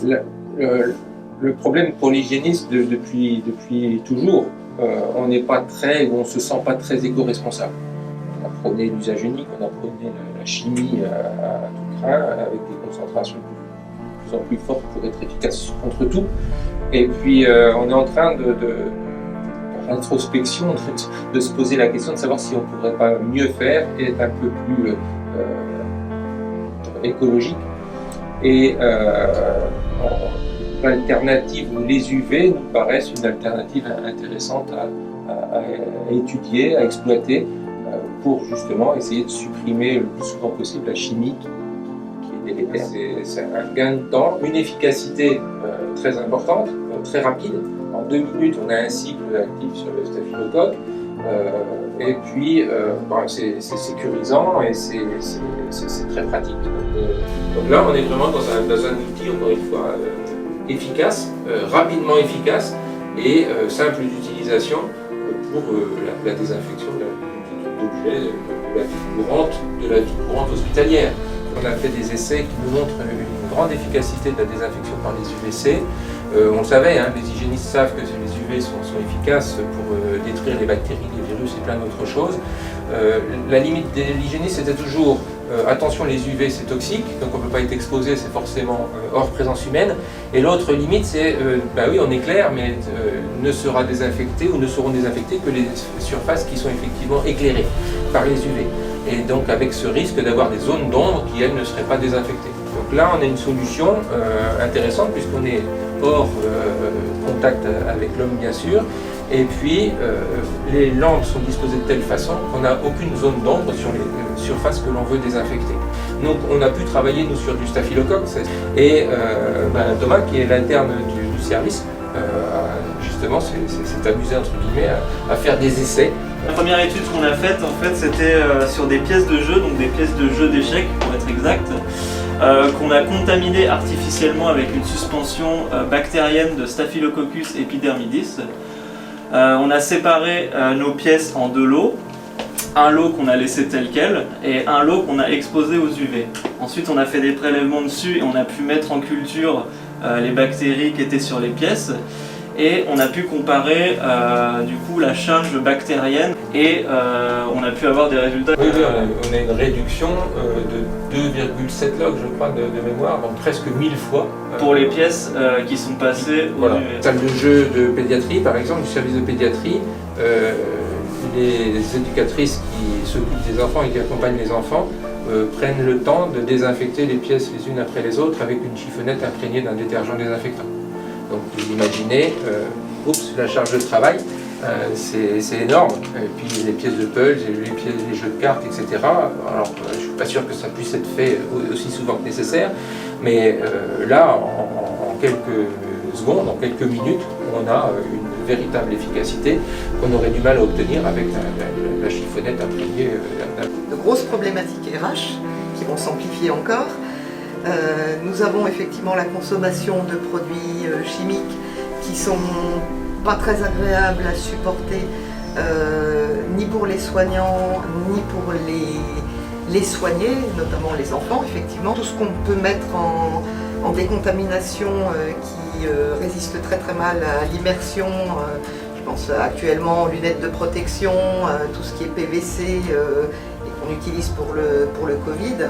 Le problème pour l'hygiéniste depuis toujours, on ne se sent pas très éco-responsable. On apprenait l'usage unique, on apprenait la chimie à tout crin, avec des concentrations de plus en plus fortes pour être efficace contre tout. Et puis on est en train par introspection, de se poser la question de savoir si on ne pourrait pas mieux faire et être un peu plus écologique. Et l'alternative, les UV nous paraissent une alternative intéressante à étudier, à exploiter, pour justement essayer de supprimer le plus souvent possible la chimie qui est délétère. C'est un gain de temps, une efficacité très importante, très rapide. En 2 minutes, on a un cycle actif sur le staphylocoque. Et puis, c'est sécurisant et c'est très pratique. Donc là, on est vraiment dans un outil, encore une fois, efficace, rapidement efficace et simple d'utilisation pour la désinfection d'objets de la vie courante hospitalière. On a fait des essais qui nous montrent une grande efficacité de la désinfection par les UVC. On le savait, hein, les hygiénistes savent que les UV sont efficaces pour détruire les bactéries, les virus et plein d'autres choses. La limite de l'hygiéniste c'était toujours attention, les UV c'est toxique, donc on ne peut pas être exposé, c'est forcément hors présence humaine. Et l'autre limite c'est, oui on est clair, mais ne sera désinfecté ou ne seront désinfectées que les surfaces qui sont effectivement éclairées par les UV. Et donc avec ce risque d'avoir des zones d'ombre qui elles ne seraient pas désinfectées. Donc là on a une solution intéressante puisqu'on est hors contact avec l'homme bien sûr. Et puis, les lampes sont disposées de telle façon qu'on n'a aucune zone d'ombre sur les surfaces que l'on veut désinfecter. Donc, on a pu travailler, nous, sur du staphylocoque. Et Thomas, qui est l'interne du service, justement, s'est amusé, entre guillemets, à faire des essais. La première étude qu'on a faite, en fait, c'était sur des pièces de jeu, donc des pièces de jeu d'échecs, pour être exact, qu'on a contaminées artificiellement avec une suspension bactérienne de Staphylococcus epidermidis. On a séparé nos pièces en 2 lots, un lot qu'on a laissé tel quel et un lot qu'on a exposé aux UV. Ensuite on a fait des prélèvements dessus et on a pu mettre en culture les bactéries qui étaient sur les pièces et on a pu comparer du coup la charge bactérienne et on a pu avoir des résultats. Oui, on a une réduction de 2,7 logs je crois de mémoire, donc presque 1000 fois. Pour les pièces qui sont passées au UV. Salle de jeu de pédiatrie par exemple, du service de pédiatrie, les éducatrices qui s'occupent des enfants et qui accompagnent les enfants prennent le temps de désinfecter les pièces les unes après les autres avec une chiffonnette imprégnée d'un détergent désinfectant. Donc vous imaginez, la charge de travail, c'est énorme. Et puis les pièces de puzzle, les jeux de cartes, etc. Alors je ne suis pas sûr que ça puisse être fait aussi souvent que nécessaire, mais là, en quelques secondes, en quelques minutes, on a une véritable efficacité qu'on aurait du mal à obtenir avec la chiffonnette imprégnée. De grosses problématiques RH qui vont s'amplifier encore. Nous avons effectivement la consommation de produits chimiques qui sont pas très agréables à supporter, ni pour les soignants, ni pour les soignés, notamment les enfants, effectivement. Tout ce qu'on peut mettre en décontamination qui résiste très très mal à l'immersion, je pense actuellement aux lunettes de protection, tout ce qui est PVC et qu'on utilise pour le Covid.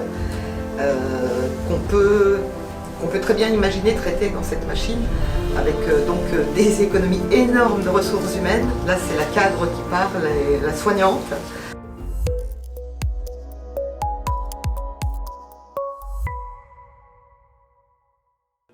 Qu'on peut très bien imaginer traiter dans cette machine avec des économies énormes de ressources humaines. Là c'est la cadre qui parle, la soignante.